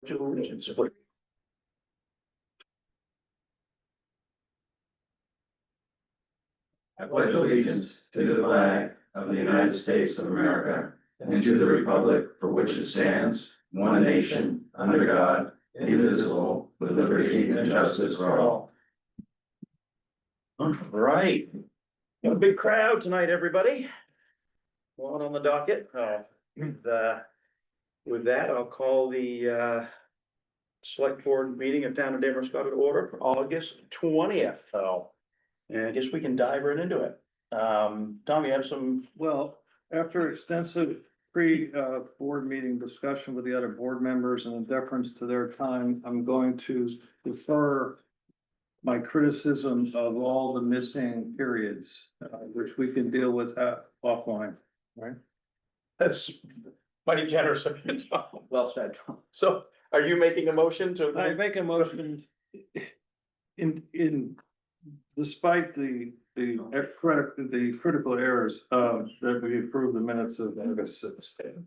Allegiance. I pledge allegiance to the flag of the United States of America and to the republic for which it stands, one nation, under God, indivisible, with liberty and justice for all. All right. Got a big crowd tonight, everybody. One on the docket. With that, I'll call the select board meeting of Town of Damariscotta to order for August 20th. So, and I guess we can dive right into it. Tom, you have some, Well, after extensive board meeting discussion with the other board members and in deference to their time, I'm going to defer my criticism of all the missing periods, which we can deal with offline, right? that's mighty generous of you, Tom. Well said. So are you making a motion to? I make a motion in despite the critical errors, that we approve the minutes of August 6th.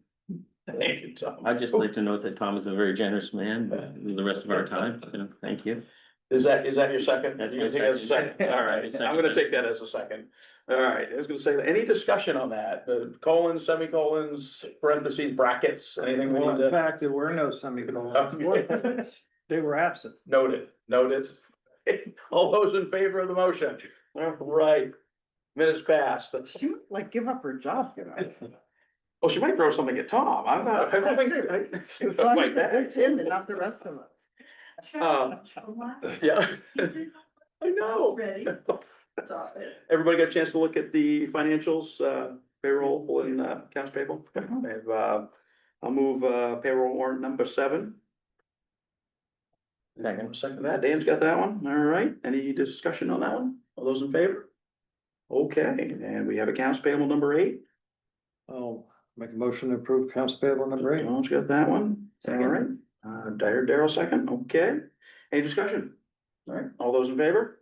Thank you, Tom. I'd just like to note that Tom is a very generous man, with the rest of our time, thank you. Is that your second? That's You my think that's a second. All right, I'm gonna take that as a second. All right, I was gonna say, any discussion on that? Colons, semicolons, parentheses, brackets, anything we Well, need in to? fact, there were no semicolons. They were absent. Noted. All those in favor of the motion? All right. Minutes passed. She might like give up her job, you know. Oh, she might throw something at Tom. I don't think. As long as it's him and not the rest of us. Yeah. I know. Ready. Everybody got a chance to look at the financials, payroll and accounts payable? I'll move payroll warrant number 7. Second that, Dan's got that one, all right, any discussion on that one, all those in favor? Okay, and we have accounts payable number 8, I'll make a motion to approve accounts payable number 8. John's got that one, all right, Daryl second, okay, any discussion? All right, all those in favor?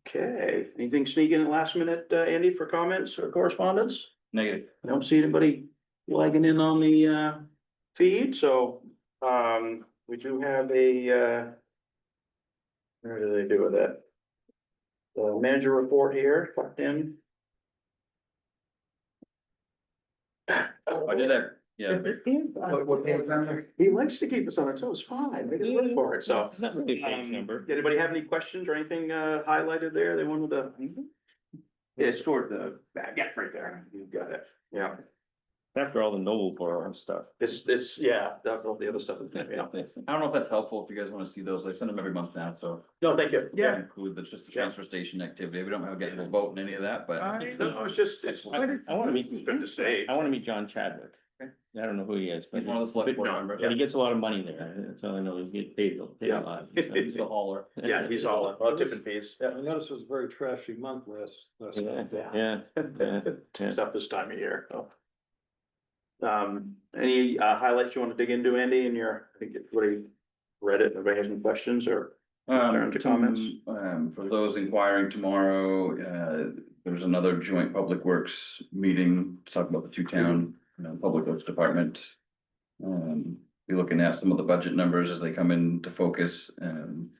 Okay, anything sneak in at last minute, Andy, for comments or correspondence? Negative. I don't see anybody lagging in on the feed, so we do have a where do they do with that? The manager report here, tucked in. I did that, yeah. What page number? He likes to keep us on our toes, fine, we can look for it, so. It's not really a page number. Did anybody have any questions or anything highlighted there they wanted to? Yeah, it's toward the back, yeah, right there, you got it, yeah. After all the Noble Borough stuff. It's, yeah, that's all the other stuff, yeah. I don't know if that's helpful, if you guys wanna see those, I send them every month now, so. No, thank you. Yeah. Include, that's just the transfer station activity, we don't have a get a vote in any of that, but. No, it's just, it's. I wanna meet, Good to say. I wanna meet John Chadwick. I don't know who he is, but. He's one of the select board No, members. But he gets a lot of money there, that's all I know, he's getting paid a lot. He's the hauler. Yeah, he's all, tipping fees. I noticed it was a very trashy month last month. Yeah. Stuff this time of year, so. Any highlights you wanna dig into, Andy, in your, I think everybody read it, everybody has any questions or? Turn to comments. For those inquiring tomorrow, there's another joint public works meeting to talk about the 2 town, public works department. Be looking at some of the budget numbers as they come into focus, and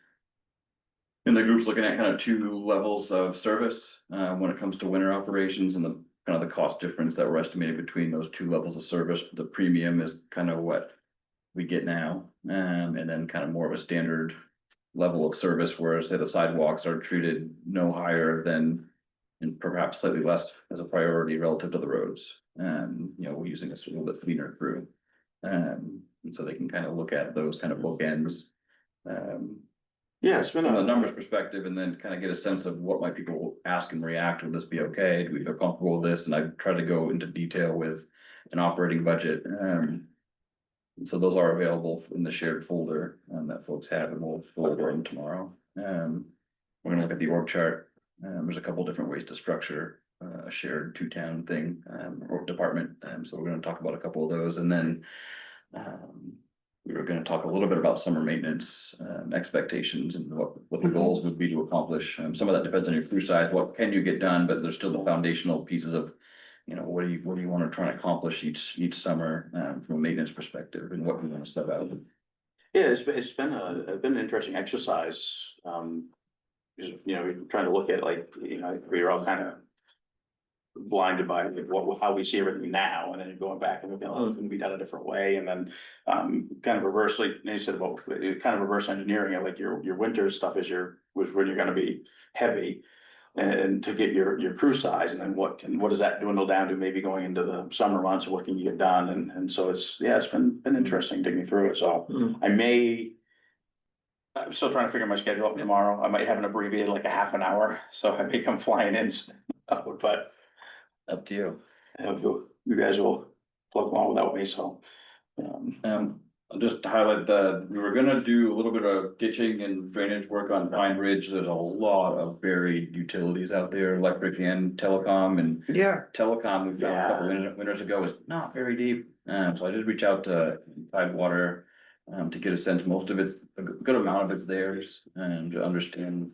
the group's looking at kind of 2 levels of service, when it comes to winter operations and the kind of the cost difference that we're estimating between those 2 levels of service. The premium is kind of what we get now, and then kind of more of a standard level of service, whereas say the sidewalks are treated no higher than, and perhaps slightly less as a priority relative to the roads. We're using a little bit cleaner crew. And so they can kind of look at those kind of bookends. Yeah, it's been From the a, numbers perspective, and then kind of get a sense of what might people ask and react, would this be okay, do we feel comfortable with this, and I try to go into detail with an operating budget. So those are available in the shared folder that folks have, and we'll go over them tomorrow. We're gonna look at the org chart. There's a couple different ways to structure a shared 2 town thing, or department, so we're gonna talk about a couple of those, and then we were gonna talk a little bit about summer maintenance expectations and what the goals would be to accomplish. Some of that depends on your crew size, what can you get done, but there's still the foundational pieces of, what do you want to try and accomplish each summer from a maintenance perspective, and what we want to set out. Yeah, it's been an interesting exercise, because, trying to look at like, we're all kind of blinded by how we see everything now, and then you're going back and looking, oh, it can be done a different way, and then kind of reversely, you said about kind of reverse engineering it, like your winter stuff is was when you're gonna be heavy. And to get your crew size, and then what does that dwindle down to, maybe going into the summer months, what can you get done, and so it's been interesting digging through it, so I'm still trying to figure my schedule out tomorrow. I might have an abbreviated like a half an hour, so I may come flying in. But Up to you. you guys will plug along without me, so. I'll just highlight that we were gonna do a little bit of ditching and drainage work on Pine Ridge. There's a lot of buried utilities out there, electric and telecom, and Yeah, telecom we found a couple winters ago is not very deep. So I did reach out to Tidewater to get a sense. Most of it's, a good amount of it's theirs, and to understand,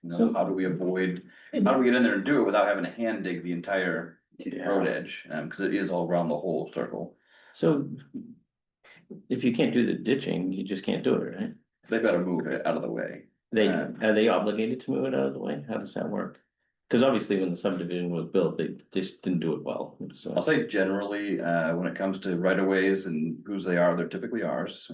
So- how do we avoid, how do we get in there and do it without having to hand dig the entire road edge, cause it is all around the whole circle. So if you can't do the ditching, you just can't do it, right? They've gotta move it out of the way. Are they obligated to move it out of the way? How does that work? Cause obviously when the subdivision was built, they just didn't do it well, so. I'll say generally, when it comes to right of ways and whose they are, they're typically ours,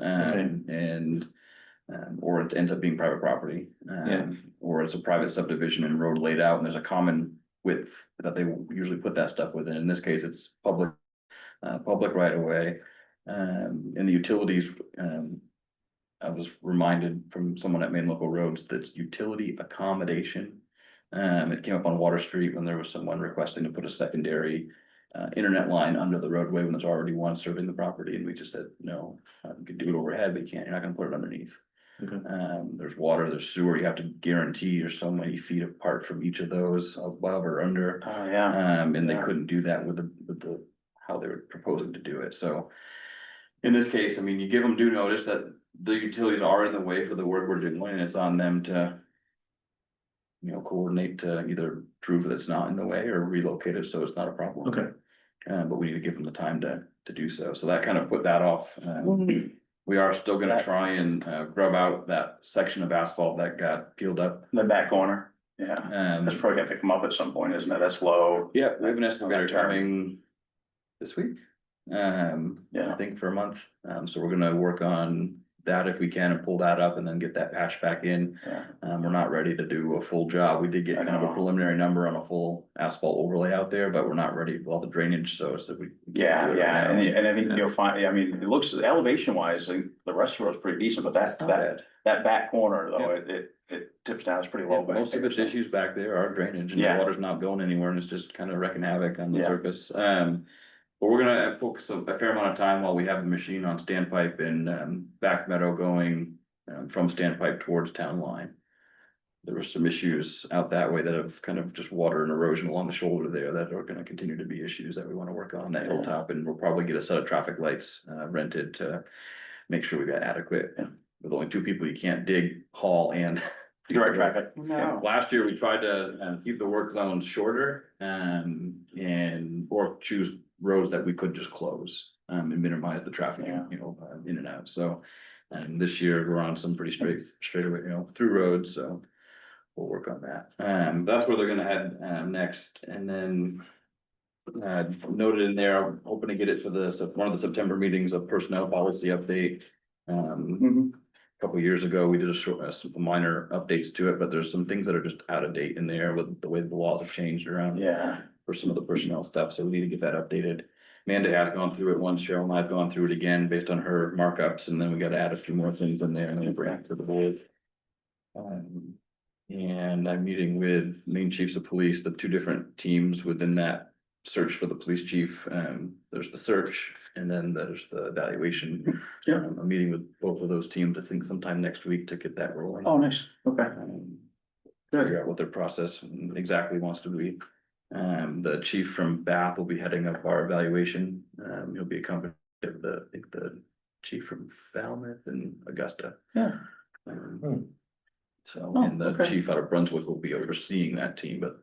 or it ends up being private property. Yeah. Or it's a private subdivision and road laid out, and there's a common width that they usually put that stuff within. In this case, it's public right of way. And the utilities, I was reminded from someone at Maine Local Roads, that's utility accommodation. It came up on Water Street when there was someone requesting to put a secondary internet line under the roadway when there's already one serving the property, and we just said, no, you can do it overhead, but you're not gonna put it underneath. Okay. There's water, there's sewer, you have to guarantee you're so many feet apart from each of those, above or under. Oh, yeah. And they Yeah. couldn't do that with the, how they were proposing to do it, so. In this case, I mean, you give them due notice that the utilities are in the way for the work we're doing, and it's on them to. Coordinate to either prove that it's not in the way or relocate it, so it's not a problem. Okay. But we need to give them the time to do so, so that kind of put that off. We are still gonna try and grub out that section of asphalt that got peeled up. The back corner, yeah, that's probably gonna have to come up at some point, isn't it? That's low. Yeah, we have an excavator Turn. coming this week. I Yeah. think for a month, so we're gonna work on that if we can and pull that up and then get that patch back in. Yeah. We're not ready to do a full job. We did get kind of a preliminary number on a full asphalt overlay out there, but we're not ready with all the drainage, so it's that we. Yeah, can't do it yeah, right now. and I think you'll find, I mean, it looks elevation wise, like, the rest of the road's pretty decent, but Not bad. that back corner though, it tips down, it's pretty Yeah, low. back most of there, its so. issues back there are drainage and the Yeah. water's not going anywhere and it's just kind of wrecking havoc on the Yeah. surface. But we're gonna focus a fair amount of time while we have the machine on standpipe and back meadow going from standpipe towards town line. There were some issues out that way that have kind of just water and erosion along the shoulder there that are gonna continue to be issues that we wanna work on that hilltop, and we'll probably get a set of traffic lights rented to make sure we got adequate. With only two people, you can't dig, haul and. Direct traffic. no, Last year, we tried to keep the work zones shorter or choose roads that we could just close. And minimize the traffic, Yeah. in and out, so. And this year, we're on some pretty straight away, through roads, so. We'll work on that, that's where they're gonna head next, and then. Noted in there, I'm hoping to get it for one of the September meetings, of personnel policy update. Mhm. Couple years ago, we did some minor updates to it, but there's some things that are just out of date in there with the way the laws have changed around. Yeah, For some of the personnel stuff, so we need to get that updated. Amanda has gone through it once, Cheryl and I've gone through it again based on her markups, and then we gotta add a few more things in there and then bring it to the board. And I'm meeting with Maine Chiefs of Police, the two different teams within that search for the police chief. There's the search and then there's the evaluation. Yeah. I'm meeting with both of those teams, I think sometime next week, to get that rolling. oh, nice, okay. Figure out what their process exactly wants to be. The chief from Bath will be heading up our evaluation. He'll be accompanied with I think the chief from Falmouth and Augusta. Yeah. So, Oh, and the okay. chief out of Brunswick will be overseeing that team, but.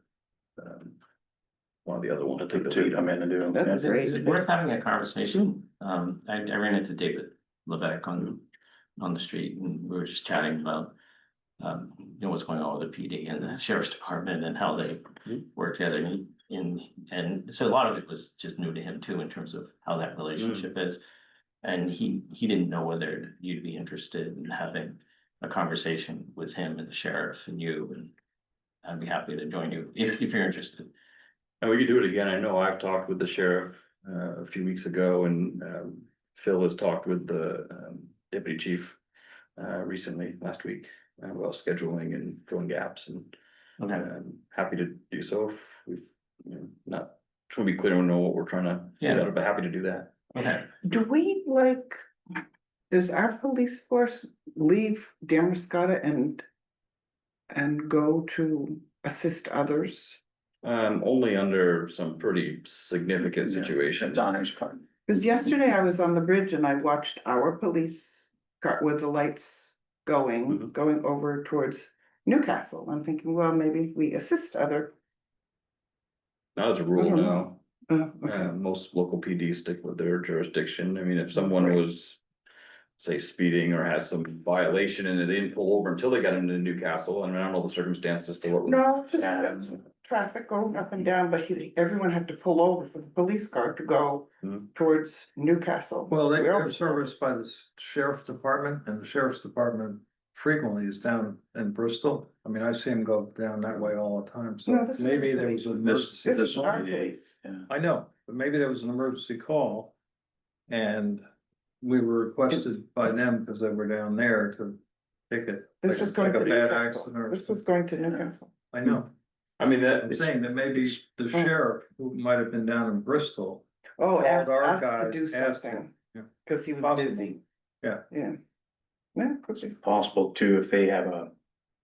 One of the other ones will take the lead. I'm in to do. That's yeah. great. Is it worth having a conversation? I ran into David Levesque on on the street, and we were just chatting about. What's going on with the PD and the sheriff's department and how they work together and so a lot of it was just new to him too, in terms of how that relationship is. And he didn't know whether you'd be interested in having a conversation with him and the sheriff and you, and I'd be happy to join you if you're interested. And we could do it again. I know I've talked with the sheriff a few weeks ago, and Phil has talked with the deputy chief recently, last week, about scheduling and filling gaps, and Okay. happy to do so if we've, not, to be clear, we know what we're trying to, Yeah. but happy to do that. Okay. Do we like, does our police force leave Damariscotta and go to assist others? Only under some pretty significant situations. Donner's part. Because yesterday I was on the bridge and I watched our police car with the lights going over towards Newcastle. I'm thinking, well, maybe we assist other. Not as a rule, I don't no. Okay. Most local PDs stick with their jurisdiction. I mean, if someone was, say, speeding or has some violation and they didn't pull over until they got into Newcastle, and I don't know the circumstances to what. No, just Yeah. traffic going up and down, but everyone had to pull over for the police car to go towards Newcastle. Well, We all- they're serviced by the sheriff's department, and the sheriff's department frequently is down in Bristol. I mean, I see them go down that way all the time, so No, this is maybe the there was police. an emergency. This is call. our police. I know, but maybe there was an emergency call. And we were requested by them because they were down there to take it. This like- was going like to a bad Newcastle. accident or This was something. going to Newcastle. I know, I mean, that. I'm saying that maybe the sheriff, who might have been down in Bristol. Oh, Called asked our us to guys, do asked something, him, yeah. cause he was Possible. busy. Yeah. Yeah. Yeah, could be. Possible too, if they have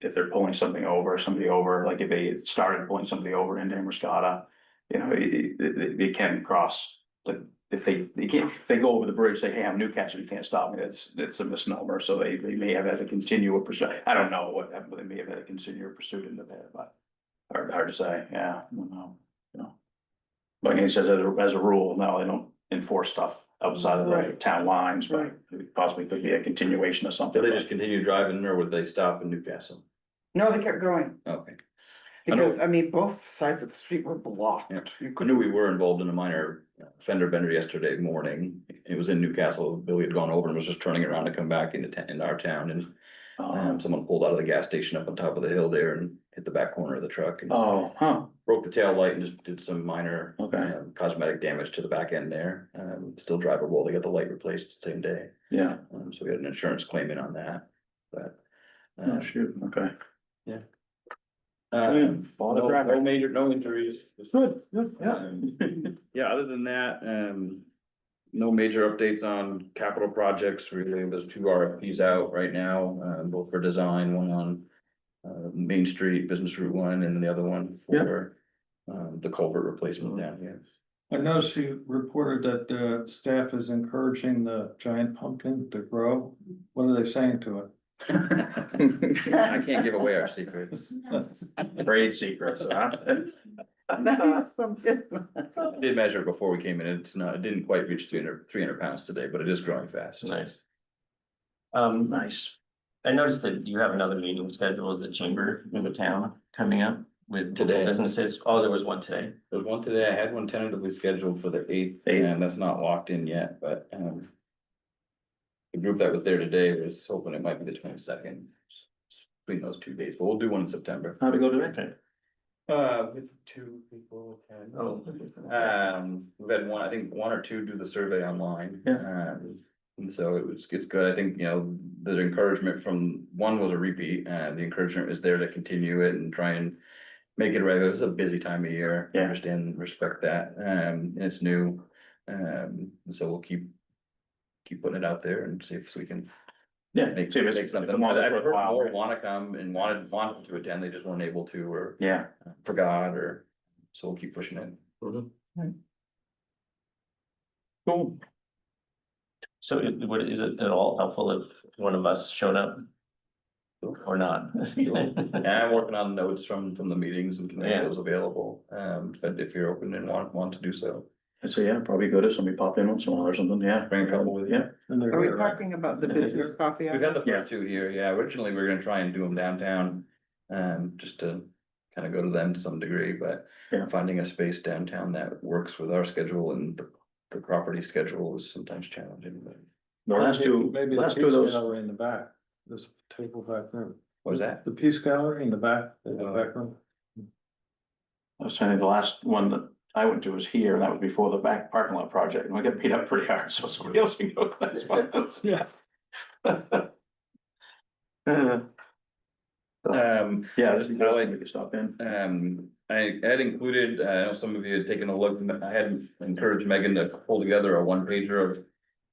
if they're pulling somebody over, like if they started pulling somebody over in Damariscotta. They can cross, like, if they can't, if they go over the bridge, say, hey, I'm Newcastle, you can't stop me, it's a misnomer, so they may have had to continue a pursuit. I don't know what happened, but they may have had to continue a pursuit into that, but hard to say, yeah, I don't know, But he says as a rule, no, they don't enforce stuff outside of the Right. town lines, but Right. it possibly could be a continuation of something. Did they just continue driving, or would they stop in Newcastle? No, they kept going, Okay. because I mean, both sides of the street were blocked. Yeah. You I could, knew we were involved in a minor fender bender yesterday morning. It was in Newcastle. Billy had gone over and was just turning around to come back into our town, and someone pulled out of the gas station up on top of the hill there and hit the back corner of the truck and broke the tail light and just did some minor Okay. cosmetic damage to the back end there. Still drivable. They got the light replaced the same day. Yeah, So we had an insurance claim in on that, but. oh, shoot, okay. No injuries. Good, good, Yeah, other than that, no major updates on capital projects, really, there's 2 RFPs out right now, both for design, one on. Main Street, Business Route 1, and then the other one for, the culvert replacement down here. I noticed you reported that staff is encouraging the giant pumpkin to grow. What are they saying to it? I can't give away our secrets. Trade secrets, huh? Nice pumpkin. I did measure it before we came in, it didn't quite reach 300 pounds today, but it is growing fast. Nice. Nice. I noticed that you have another meeting scheduled at the chamber in the town coming up with Today. businesses. Oh, there was one today. There's one today, I had one tentatively scheduled for the 8th, and that's not locked in yet, but, the group that was there today was hoping it might be the 22nd. Between those 2 days, but we'll do one in September. How'd it go today? Okay. With 2 people. Oh. We've had one, I think 1 or 2 do the survey online. Yeah. And so it's good. I think, the encouragement from one was a repeat, and the encouragement is there to continue it and try and make it regular. It's a busy time of year. I Yeah. understand and respect that. And it's new. And so we'll keep putting it out there and see if we can Yeah. make see if it's- something. if the market's I've heard worthwhile, more right? wanna come and wanted to attend, they just weren't able to, or Yeah. forgot, or, so we'll keep pushing it. Cool. So is it at all helpful if one of us showed up or not? Yeah, I'm working on notes from the meetings and can make Yeah. those available, but if you're open and want to do so, So yeah, probably good if somebody popped in once in a while or something, yeah. bring a couple with you. And they're Are we here, right? talking about the business coffee? We've had the Yeah. first two here, yeah, originally we were gonna try and do them downtown, just to kind of go to them to some degree, but. Yeah. Finding a space downtown that works with our schedule and the property schedule is sometimes challenging, but. The last two, Maybe the last two Peace of those, Gallery in the back, this table back there. What was that? The Peace Gallery in the back, in the Oh. back room. I was saying the last one that I went to was here, and that was before the back parking lot project, and we got beat up pretty hard, so somebody else can go to that one. Yeah. Yeah, this just is highlight- we can stop in. I had included, I know some of you had taken a look, I had encouraged Megan to pull together a one pager of.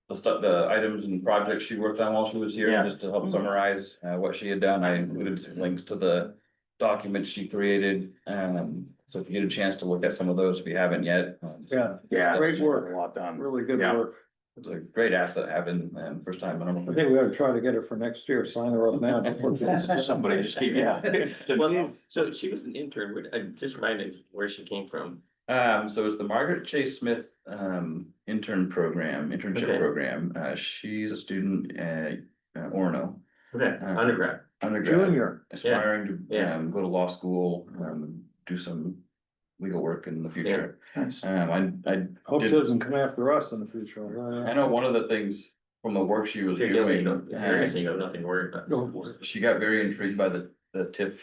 The stuff, the items and projects she worked on while she was here, Yeah. just to help summarize, what she had done, I included some links to the. Documents she created, so if you get a chance to look at some of those, if you haven't yet. Yeah, Yeah. Great work. A lot done. really good Yeah. work. It's a great asset having, first time, I don't I know. think we ought to try to get her for next year, sign her up now. Somebody just keep, yeah. Well, so she was an intern, just remind me where she came from. So it's the Margaret Chase Smith, internship Okay. program, she's a student at, Orono. Okay, undergrad. Undergrad, Junior, aspiring to, Yeah. go to law school, do some legal work in the future. Nice. I hope she did- doesn't come after us in the future. I know one of the things from the work she was You're doing. giving, you're guessing you have nothing to worry about. She got very intrigued by the TIF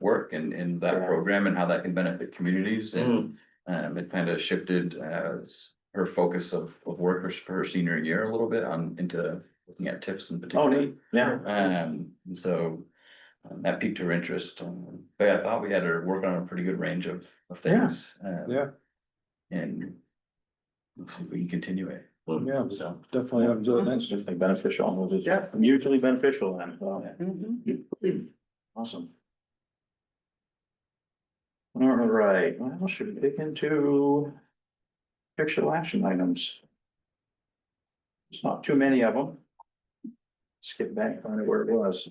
work and in that Yeah. program and how that can benefit communities and. It kind of shifted her focus of work for her senior year a little bit into looking at TIFs in Oh, particular. neat, yeah. And so. That piqued her interest, but I thought we had her work on a pretty good range of things. Yeah. And. Let's see if we can continue it. Yeah, So. definitely have to do it next It's year. just like beneficial, it's Yeah. mutually beneficial then. So, Mhm. awesome. All right, well, should we dig into fictional action items? It's not too many of them. Skip back, find out where it was.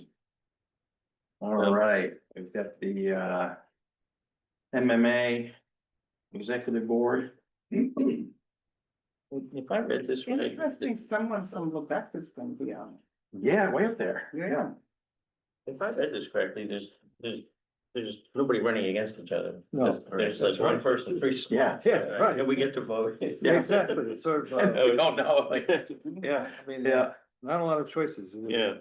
All right, we've got the MMA Executive Board. If I read this right. Interesting, someone from Lubec is gonna be on. Yeah, way up there. Yeah. If I read this correctly, there's nobody running against each other. No. There's like one person, three spots. Yeah, right. And we get to vote. Yeah. Exactly, it's sort of, We don't know, like, yeah, I mean, yeah. not a lot of choices. Yeah.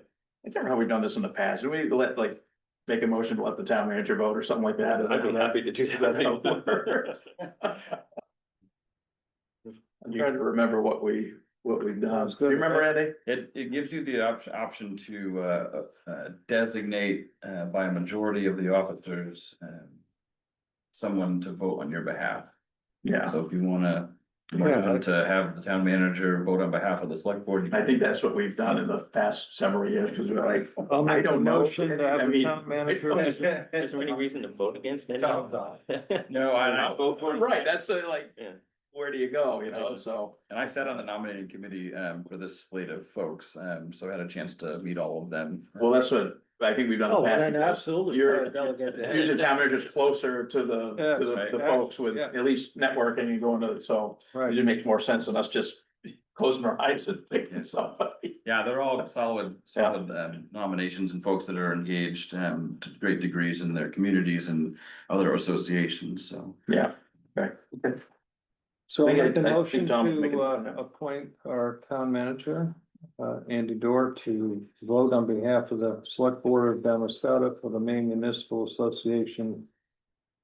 I can't remember how we've done this in the past. Do we let, like, make a motion to let the town manager vote or something like that? I'd be happy to do Is that how it works? I'm trying to remember what we've done. Sounds Do you good. remember, Andy? It gives you the option to, designate, by a majority of the officers, someone to vote on your behalf. Yeah, So if you wanna, Yeah. to have the town manager vote on behalf of the select board. you I can- think that's what we've done in the past several years, because we're like, I'll I make a don't know. motion to have I the mean- town manager. Is there any reason to vote against it? No, I vote for it. Right, that's like, Yeah. where do you go, you know, so. And I sat on the nominating committee, for this slate of folks, so I had a chance to meet all of them. Well, that's what I think we've done in Oh, the past. then because absolutely. You're, Delegate to usually head. town manager's closer to the, Yeah, to the right. folks with Yeah. at least networking and going to, so. It Right, just makes more sense than us just closing our eyes and thinking somebody. Yeah, they're all solid nominations and folks that are engaged, to great degrees in their communities and other associations, so. Yeah, okay. so I I think make the I think motion Tom will make a to motion now. appoint our town manager, Andy Dorr, to vote on behalf of the select board of Damariscotta for the Maine Municipal Association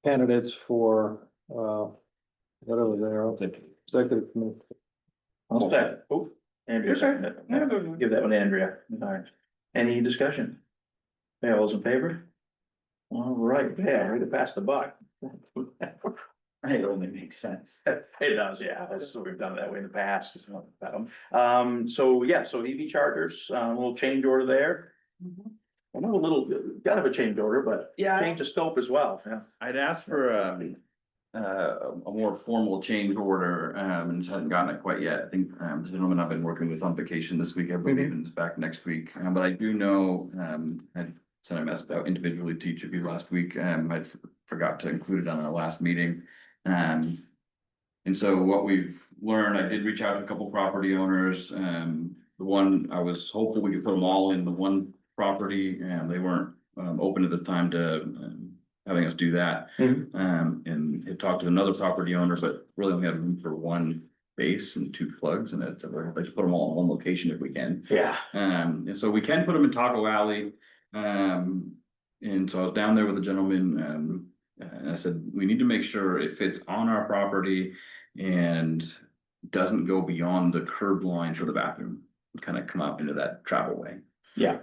candidates for, whatever they are, executive committee. I'll second. Oh, Andrea seconded it. Yeah, no, no. Give that one to Andrea. All right. Any discussion? Okay, all those in favor? All right, yeah, ready to pass the buck. It only makes sense. It does, yeah. That's what we've done that way in the past. So yeah, so EV chargers, a little change order there. I know a little, kind of a change order, but Yeah. change of scope as well, yeah. I'd asked for a more formal change order, and just hadn't gotten it quite yet. I think, the gentleman I've been working with on vacation this week, I believe, and is back next week. But I do know, I sent a message out individually to each of you last week. I forgot to include it on our last meeting. And so what we've learned, I did reach out to a couple property owners, the one, I was hopeful we could put them all in the one property, and they weren't, open at this time to, having us do that. And had talked to another property owner, but really only had room for one base and two plugs, and it's, let's put them all in one location if we can. Yeah. And so we can put them in Taco Alley. And so I was down there with a gentleman, and I said, we need to make sure it fits on our property and doesn't go beyond the curb line for the bathroom, kind of come out into that travel way. Yeah.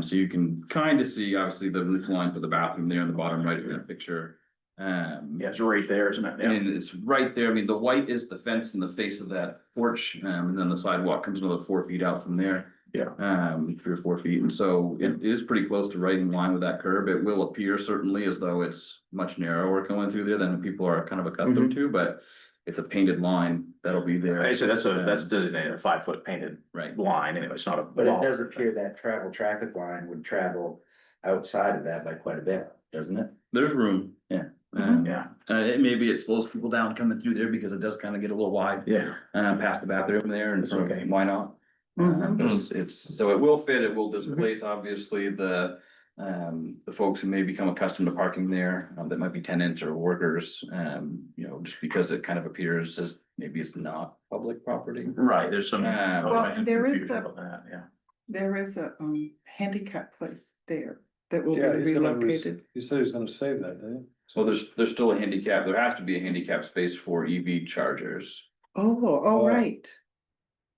So you can kind of see, obviously, the roof line for the bathroom there in the bottom right of that picture. Yeah, it's right there, isn't it? Yeah. And it's right there. I mean, the white is the fence in the face of that porch, and then the sidewalk comes another 4 feet out from there. Yeah. 3 or 4 feet, and so it is pretty close to right in line with that curb. It will appear certainly as though it's much narrower going through there than people are kind of accustomed to, but it's a painted line that'll be there. I said, that's designated a 5-foot painted Right. line, anyway, it's not a. But it does appear that traffic line would travel outside of that by quite a bit, doesn't it? There's room, yeah. Yeah. Maybe it slows people down coming through there because it does kind of get a little wide, Yeah. past the bathroom there, and so, Okay. why not? So it will fit, it will displace, obviously, the folks who may become accustomed to parking there, that might be tenants or workers, just because it kind of appears as maybe it's not public property. Right, there's some. Well, there is confusion a- about that, yeah. There is a handicap place there that will be Yeah, he's gonna relocated. he said he's gonna save that, didn't he? So there's still a handicap, there has to be a handicap space for EV chargers. Oh, right.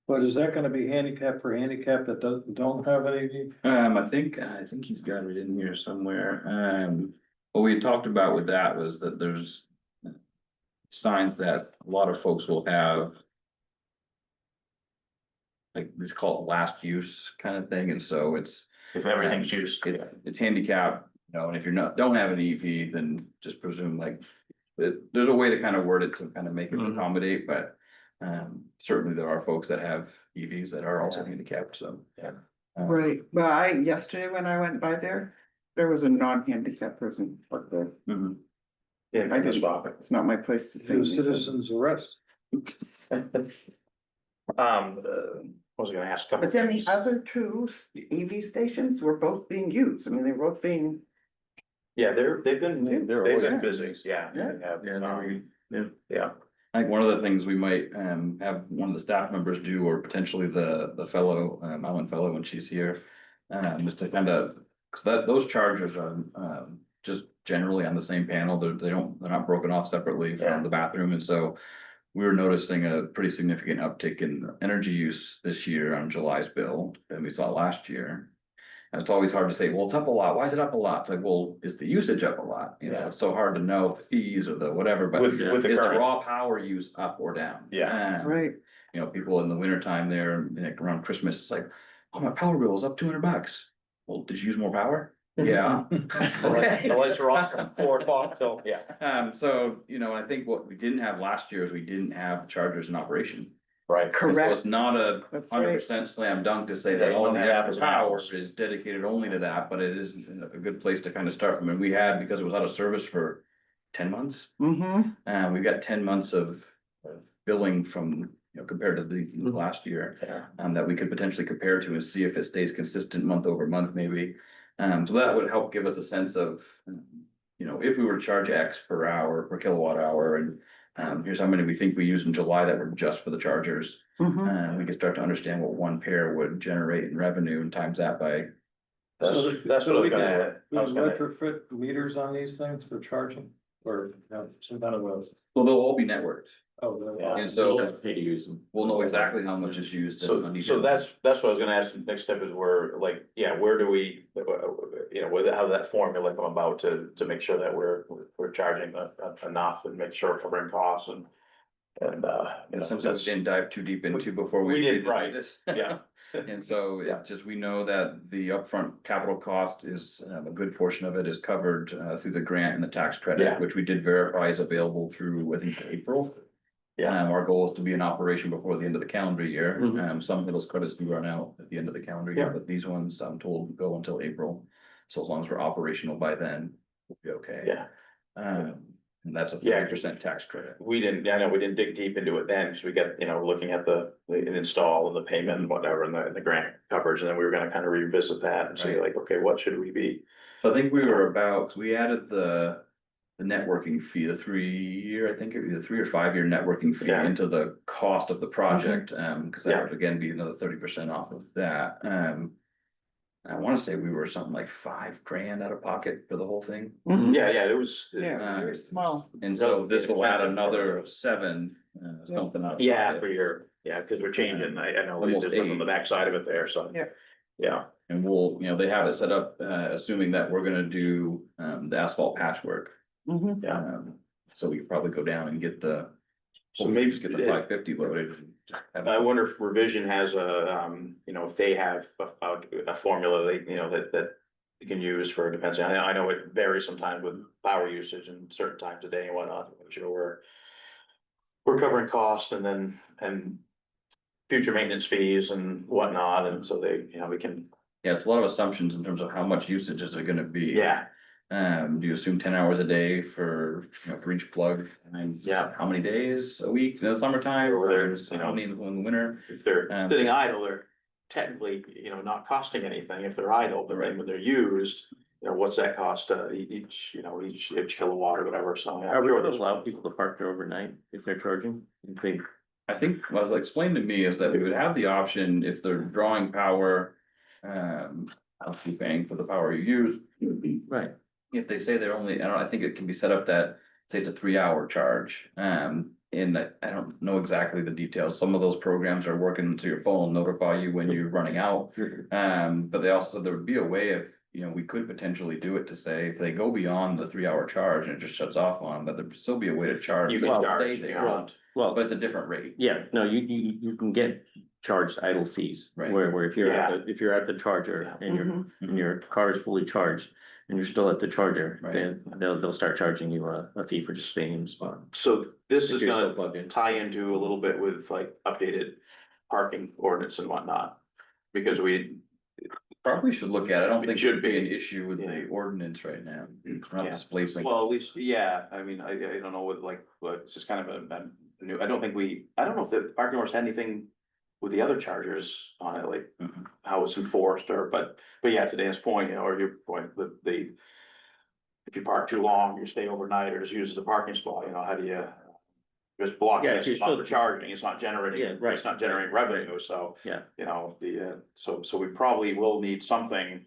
But is that gonna be handicap for handicap that don't have any? I think he's got it in here somewhere. What we had talked about with that was that there's signs that a lot of folks will have. Like, it's called last use kind of thing, and so it's. If everything's used. It's handicap, and if you're don't have an EV, then just presume like. There's a way to kind of word it to kind of make it accommodate, but. Certainly there are folks that have EVs that are also handicapped, so. Yeah. Right. Well, yesterday when I went by there was a non-handicapped person parked there. Mhm. Yeah, I I just- stop it. It's not my place to say. Do anything. citizens arrest? What was I gonna ask? a couple But then the things. other two EV stations were both being used. I mean, they were both being, Yeah, they've been They're they've always been busy, yeah. Yeah. they have, Yeah. Yeah, I think one of the things we might have one of the staff members do, or potentially the fellow, Ellen Fellow when she's here. Is to kind of, cause those chargers are just generally on the same panel, they're not broken off separately Yeah. from the bathroom, and so. We were noticing a pretty significant uptick in energy use this year on July's bill than we saw last year. And it's always hard to say, well, it's up a lot, why is it up a lot? It's like, well, is the usage up a lot? Yeah. It's so hard to know if the fees or the whatever, but. with the Is the current, raw power use up or down? Yeah. right. People in the winter time there, like around Christmas, it's like, oh, my power bill is up $200. Well, did you use more power? Yeah. the lights are off from 4 o'clock, so, yeah, So, I think what we didn't have last year is we didn't have chargers in operation. right. And so Correct. it's not a That's 100% slam dunk to say Yeah, that you all don't the have extra as power hours. is dedicated only to that, but it is a good place to kind of start from. And we had, because it was out of service for 10 months. We've got 10 months of billing from, compared to these last year. Yeah. That we could potentially compare to and see if it stays consistent month over month, maybe. So that would help give us a sense of, if we were to charge X per hour, per kilowatt hour, and here's how many we think we used in July that were just for the chargers. We can start to understand what one pair would generate in revenue and times that by. That's So what I was we can- gonna, I was gonna, Retrofit meters on these things for charging, or some kind of a, Well, they'll all be networked, Yeah. and so Pay to use them. we'll know exactly how much is used. on each so of them. that's what I was gonna ask, the next step is where, like, where do we, how did that formula come about to make sure that we're charging enough and make sure we're covering costs and. Something we didn't dive too deep into before we. We did, did right. This. Yeah. And so it just, we know that the upfront capital cost is, a good portion of it is covered, through the grant and the tax credit, Yeah. which we did verify is available through, I think, April. Yeah. Our goal is to be in operation before the end of the calendar year. Mhm. Some of those credits do run out at the end of the calendar year, Yeah. but these ones, I'm told, go until April. So as long as we're operational by then, we'll be okay. Yeah. And that's a Yeah. 30% tax credit. We didn't, I know we didn't dig deep into it then, because we got, looking at the install and the payment and whatever, and the grant coverage, and then we were gonna kind of revisit that and say Right. like, okay, what should we be? So I think we were about, 'cause we added the networking fee, the 3 year, I think it was a 3 or 5 year networking fee Yeah. into the cost of the project, cause that Yeah. would again be another 30% off of that, I wanna say we were something like $5,000 out of pocket for the whole thing, Mhm. Yeah, it was. Yeah, very small. and so this will add another 7, something out of Yeah, pocket. for your, yeah, because we're changing, I know, Almost there's nothing on 8. the backside of it there, so. Yeah. Yeah, And we'll, they have it set up, assuming that we're gonna do, the asphalt patchwork. Mhm. Yeah. So we could probably go down and get the, so hopefully maybe just get the 550 loaded. And just have it- I wonder if Revision has a, if they have a formula that you can use for, depends, I know it varies sometimes with power usage and certain times of day and whatnot, make sure we're covering cost and future maintenance fees and whatnot, and so they, we can, Yeah, it's a lot of assumptions in terms of how much usage is it gonna be. yeah, Do you assume 10 hours a day for each plug? And Yeah. how many days a week in the summertime? Or whether, How many in the winter? if they're Um, sitting idle, they're technically, not costing anything if they're idle, but then when they're used, what's that cost, each kilowatt or whatever, so. yeah, Are we sure gonna there's- allow people to park there overnight if they're charging? If they, I think what was explained to me is that we would have the option if they're drawing power. Obviously paying for the power you use. right, If they say they're only, I think it can be set up that, say it's a 3 hour charge. And I don't know exactly the details. Some of those programs are working to your phone, notify you when you're running out. But they also said there would be a way if, we could potentially do it to say, if they go beyond the 3 hour charge and it just shuts off on them, that there'd still be a way to charge. You them can to charge, stay if you there. want. well, But it's a different rate. yeah, no, you can get charged idle fees. Right. Where if you're if you're at the charger and Mhm. your car is fully charged and you're still at the charger, Right. then they'll start charging you a fee for just staying in the spot. So this If is you're still gonna plugged in. tie into a little bit with like updated parking ordinance and whatnot. Because we, Probably should look at it. I don't It think it should should be an be. issue with the Yeah. ordinance right now. It's not Yeah. displacing. well, at least, yeah, I mean, I don't know what, like, but it's just kind of a new, I don't know if the parking ordinance had anything with the other chargers on it, like Mhm. how it's enforced but yeah, to Dan's point, or your point, if you park too long, you stay overnight or just use it as a parking spot, how do you just blocking Yeah, it, if you're it's not still- charging, it's not generating, Yeah, right. it's not generating revenue, so. Yeah. So we probably will need something,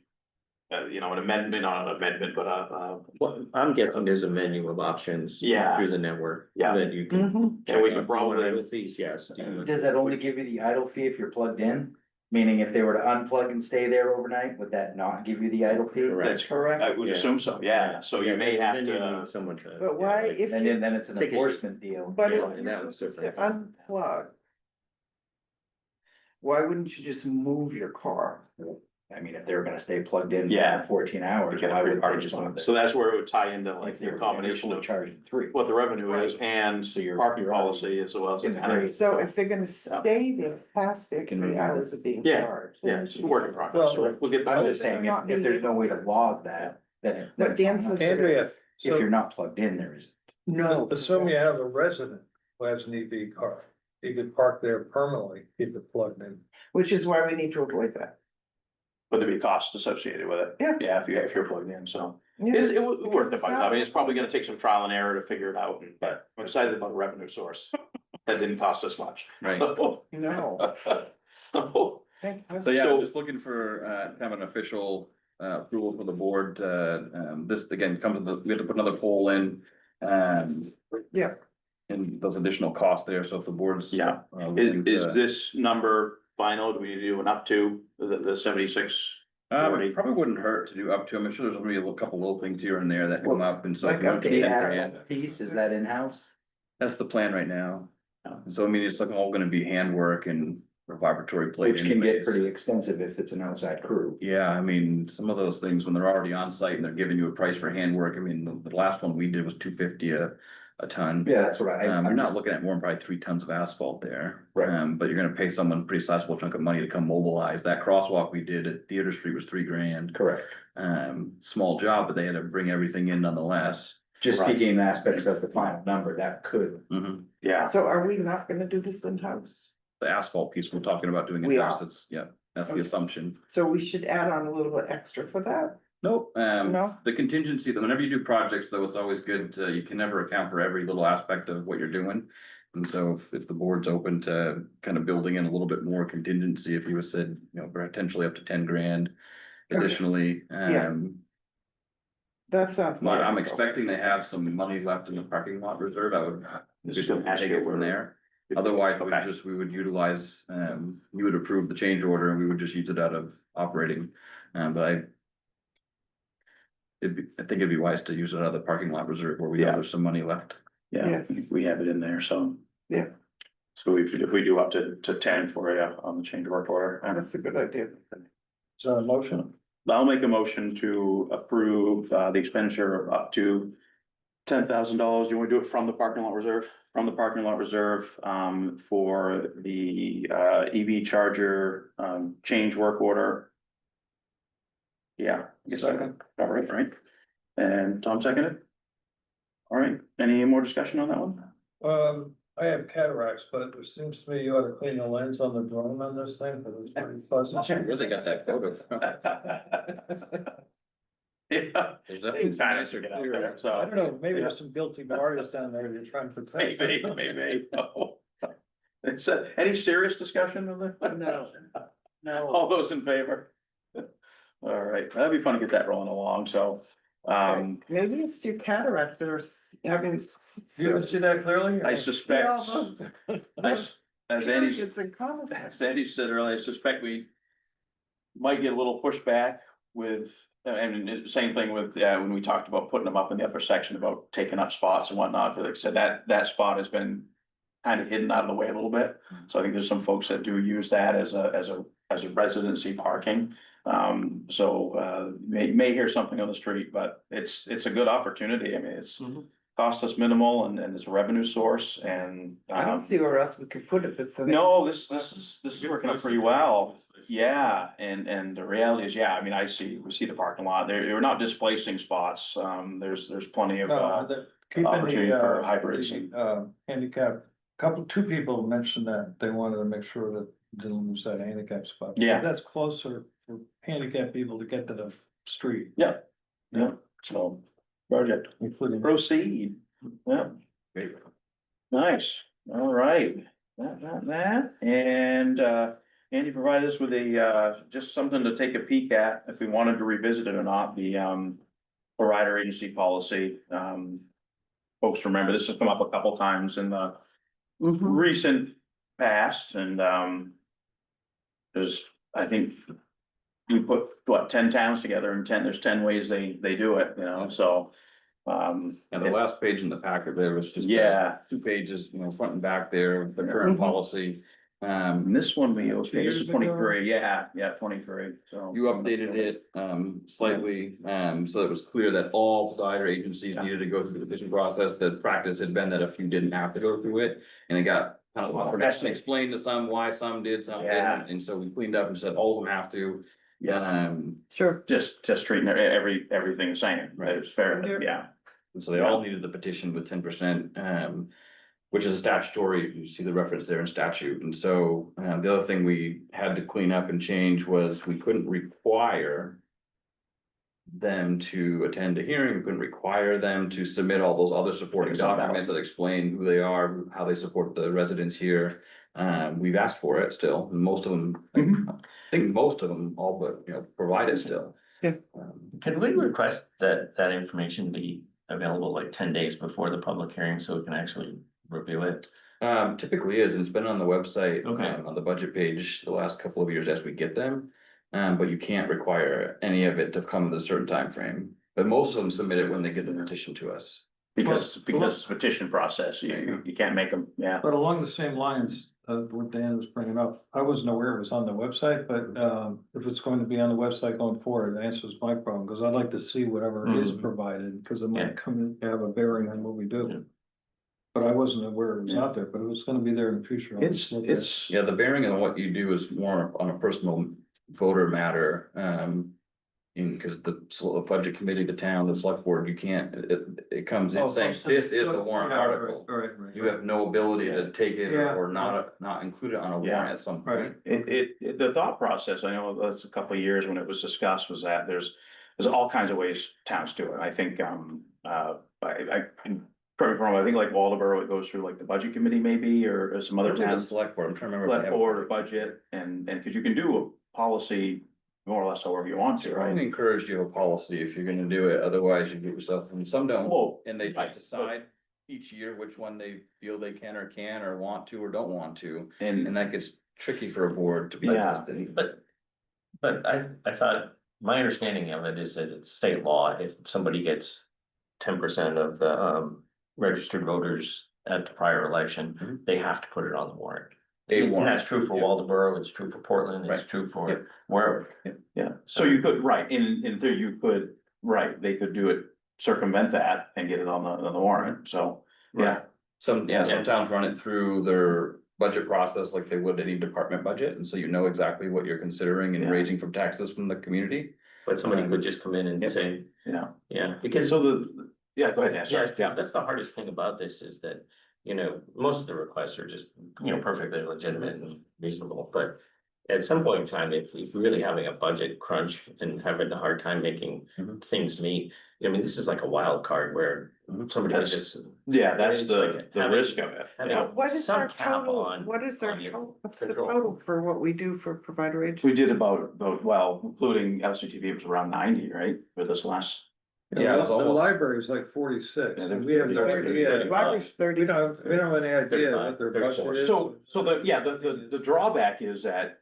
an amendment, not an amendment, but Well, I'm guessing there's a menu of options. Yeah. Through the network. Yeah. That you can. Mhm. And we check can on. probably- Idle fees, yes. Does that only give you the idle fee if you're plugged in? Meaning if they were to unplug and stay there overnight, would that not give you the idle fee? that's Correct. I would Yeah. assume so, yeah, so you may have Then you to. need someone to. But why, yeah, if And you, then it's an Take it- enforcement deal. but Yeah, if and that you was to different. unplug. Why wouldn't you just move your car? I mean, if they were gonna stay plugged in. Yeah. For 14 hours, Get a why free would they parking just spot. want So that's where it would tie into like If they're the combination of charging 3. what the revenue is and So you're- parking you're already policy as well as. in the grade. So if they're gonna stay there past their Can 3 we- hours of being Yeah. charged. Yeah, then it's it just a work in should- progress, so we'll get. I'm just saying, if there's no way to log that, then it. But Dan says. there Andrea, is. If you're so not plugged in, there is. No. assume you have a resident who has an EV car. You could park there permanently, keep it plugged in. Which is why we need to avoid that. But there'd be costs associated with it. Yeah. Yeah, if you're plugged in, so. Yeah. It was Because worth the it's fight. I not- mean, it's probably gonna take some trial and error to figure it out, but I'm excited about a revenue source. That didn't cost us much. Right. No. So, Thank you. So yeah, So- I'm just looking for kind of an official approval for the board. This again comes with we have to put another poll in. Yeah. And those additional costs there, so if the board's. Yeah. willing is to- this number final? Do we do an up to the 76? It probably wouldn't hurt to do up to, I'm sure there's gonna be a couple little things here and there that come up, and so. if Like you want to update do that, that. yeah, Piece, is that in-house? That's the plan right now. So I mean, it's like all gonna be handwork and vibratory plate. Which can get anyways. pretty extensive if it's an outside crew. Yeah, I mean, some of those things, when they're already on site and they're giving you a price for handwork, I mean, the last one we did was $250 a ton. Yeah, that's what You're I'm not just, looking at more than probably 3 tons of asphalt there. Right. But you're gonna pay someone a pretty sizable chunk of money to come mobilize. That crosswalk we did at Theater Street was $3 grand. correct. Small job, but they had to bring everything in nonetheless. just Right. speaking in aspects of the final number, that could. Mhm. Yeah, So are we not gonna do this in-house? The asphalt piece we're talking about doing We in-house, are. it's, yeah, that's the Okay. assumption. So we should add on a little bit extra for that? Nope, No? the contingency, whenever you do projects, though, it's always good to, you can never account for every little aspect of what you're doing. And so if the board's open to kind of building in a little bit more contingency, if you had said, potentially up to 10 grand. Okay. Additionally, Yeah. That sounds. I'm logical. expecting to have some money left in the parking lot reserve, I would. Just gonna ask Take you it from where- there. Otherwise, Okay. we would utilize, you would approve the change order and we would just use it out of operating, but I think it'd be wise to use it out of the parking lot reserve where we know Yeah. there's some money left. yeah, Yes. we have it in there, so. Yeah. So if we do up to 10 for you on the change work order, That's a good idea. Is that a motion? I'll make a motion to approve the expenditure of up to $10,000. You want to do it from the parking lot reserve? From the parking lot reserve for the EV charger change work order. Yeah. I guess I Second. got it right? And Tom seconded? All right, any more discussion on that one? I have cataracts, but it seems to me you ought to clean the lens on the drum on this thing, because it's pretty fuzzy. Really got that photo. Yeah. There's definitely It's kind of to get out there, I so. don't know, maybe there's some guilty parties down there you're trying to protect. Maybe. Oh. It's any serious discussion of it? No. No. All those in favor? All right, that'd be fun to get that rolling along, so, Maybe it's your cataracts that are having. You can see that clearly? I suspect, as Andy's, It's in common. as Andy said earlier, I suspect we might get a little pushback with, and same thing with, when we talked about putting them up in the upper section about taking up spots and whatnot, but like I said, that spot has been kind of hidden out of the way a little bit. So I think there's some folks that do use that as a residency parking. May hear something on the street, but it's a good opportunity. I mean, it's cost us minimal and it's a revenue source and. I don't see where else we could put it that's. No, this is working out pretty well. Yeah, and the reality is, yeah, I mean, we see the parking lot. We're not displacing spots. There's plenty of, Keeping opportunity for the, hybrids handicap, two people mentioned that they wanted to make sure that didn't lose that handicap spot. Yeah. That's closer for handicapped people to get to the street, yeah, so, project, including. proceed, yeah. Nice, all right, that, and, Andy provided us with just something to take a peek at, if we wanted to revisit it or not, the, provider agency policy, folks remember, this has come up a couple times in the Mhm. recent past, and, there's, I think. You put, what, 10 towns together and there's 10 ways they do it, so. And the last page in the packet there was just. Yeah. 2 pages, front and back there, the current Mhm. policy. And this one we, okay, this is years ago? 23, yeah, 23, so. You updated it slightly, so it was clear that all provider agencies needed to go through the petition process. The practice had been that a few didn't have to go through it, and it got kind of Messy. explained to some why some did, some Yeah. didn't, and so we cleaned up and said all of them have to. Yeah, Sure. just treating everything the same, right, it's fair, yeah. And so they all needed the petition with 10%, which is a statutory, you see the reference there in statute. And so the other thing we had to clean up and change was we couldn't require them to attend a hearing, we couldn't require them to submit all those other supporting documents that explain who they are, how they support the residents here. We've asked for it still, and most of them, I think most of them all but, provide it still. Yeah. Can we request that information be available like 10 days before the public hearing so we can actually review it? Typically is, and it's been on the website, Okay. On the budget page the last couple of years as we get them. But you can't require any of it to come with a certain time frame. But most of them submit it when they get the petition to us. Because it's a petition process, you can't make them, yeah. But along the same lines of what Dan was bringing up, I wasn't aware it was on the website, but if it's going to be on the website going forward, it answers my problem, because I'd like to see whatever is Mhm. provided, because it Yeah. might come in, have a bearing on what we Yeah. do. But I wasn't aware it was Yeah. out there, but it was gonna be there in the future. I'll It's, look at it. it's, Yeah, the bearing on what you do is more on a personal voter matter. Because the budget committee, the town, the select board, you can't, it comes in Oh, saying, so- this is the warrant Yeah, article. Right. You have no ability to take it Yeah. or not include it on a Yeah. warrant at some point. The thought process, I know that's a couple of years when it was discussed, was that there's all kinds of ways towns do it. I think, I can, correct me if I'm wrong, I think like Waldeboro, it goes through like the budget committee maybe, or some other Probably the towns. select board, I'm trying to remember. if Select they have a board or budget, and because you can do a policy more or less however you want to, Strongly right? encourage you to have a policy if you're gonna do it, otherwise you get yourself, and some don't, Well, and they right, just decide each year which one they feel they can or want to or don't want to, and and that gets tricky for a board to be Yeah. consistent. But I thought, my understanding of it is that it's state law, if somebody gets 10% of the registered voters at the prior election, Mhm. they have to put it on the warrant. A And warrant. that's true for Yeah. Waldeboro, it's true for Portland, it's Right. true Yep. for wherever. yeah, so you could, right, in theory, you could, right, they could do it, circumvent that and get it on the warrant, so, yeah. Some towns run it through their budget process like they would any department budget, and so you know exactly what you're considering and Yeah. raising from taxes from the community. But somebody could just come in and Yep. say, Yeah, yeah, because. so yeah, go ahead, Dan, sorry. Yeah, that's the hardest thing about this is that, most of the requests are just, perfectly legitimate and reasonable, but. At some point in time, if you're really having a budget crunch and having a hard time making Mhm. things meet, I mean, this is like a wild card where somebody That's- just. Yeah, that's It's the like having- risk of it, having yeah. What is some our cap total, on- what is our on your total, what's the control. total for what we do for provider age? We did about, well, including LCTV, it was around 90, right, for this last. Yeah, it was The almost- library is like 46, Yeah, and we have, they're- Library's 30. we don't have any idea what their 34. budget is. So the drawback is that,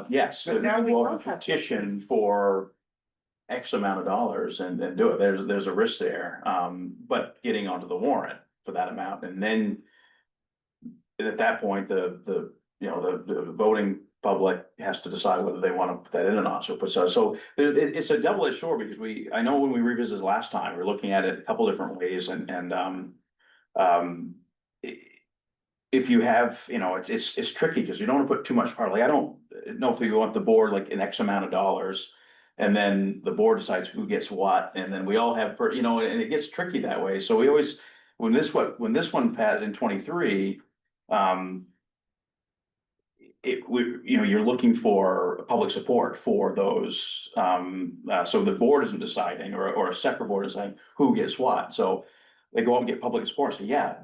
yes, But now we you don't have petition budgets. for X amount of dollars and do it, there's a risk there, but getting onto the warrant for that amount, and then at that point, the voting public has to decide whether they wanna put that in or not, so it's a double-edged sword, because I know when we revisited last time, we were looking at it a couple different ways, and if you have, it's tricky, because you don't wanna put too much part, like, I don't know if you want the board like an X amount of dollars. And then the board decides who gets what, and then we all have, and it gets tricky that way, so we always, when this one passed in 23. You're looking for public support for those, so the board isn't deciding, or a separate board is saying who gets what, so. They go out and get public support, so yeah,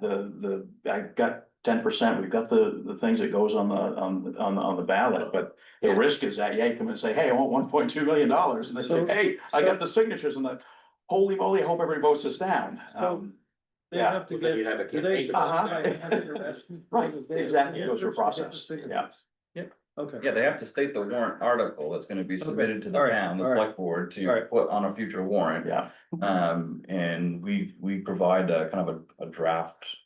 I got 10%, we've got the things that goes on the ballot, but. The Yeah. risk is that, yeah, you come and say, hey, I want $1.2 million, and they say, So- hey, I got the signatures, and like, holy moly, I hope everybody votes this down. So- They Yeah. have to Then get. you'd have a do they- campaign. Right, exactly, it goes through a They have to process, get the yeah. signatures. Okay. Yeah, they have to state the warrant article that's gonna be submitted to the Alright, town, the alright. select board to Alright. put on a future warrant. Yeah, And we provide a kind of a draft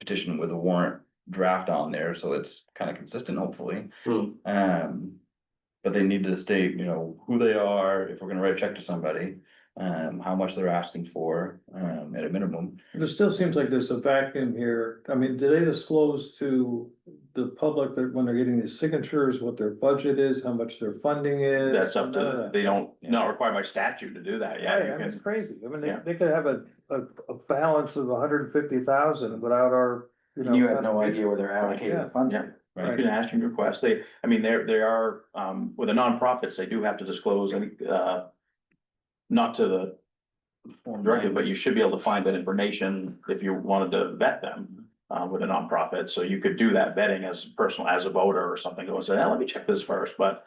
petition with a warrant draft on there, so it's kind of consistent, hopefully. Hmm. But they need to state, who they are, if we're gonna write a check to somebody, how much they're asking for, at a minimum. It still seems like there's a vacuum here. I mean, do they disclose to the public that when they're getting these signatures, what their budget is, how much their funding is? that's up None of to, that. they don't, not required by statute to do that, yeah. Right, you I mean, it's can- crazy. I mean, Yeah. they could have a balance of 150,000 without our, And you have no contribution. idea where they're allocating Yeah. the funds. Yeah, You can ask and request, they are, with the nonprofits, they do have to disclose, not to the directly, but you should be able to find that information if you wanted to vet them, with a nonprofit, so you could do that vetting as a voter or something, go and say, let me check this first, but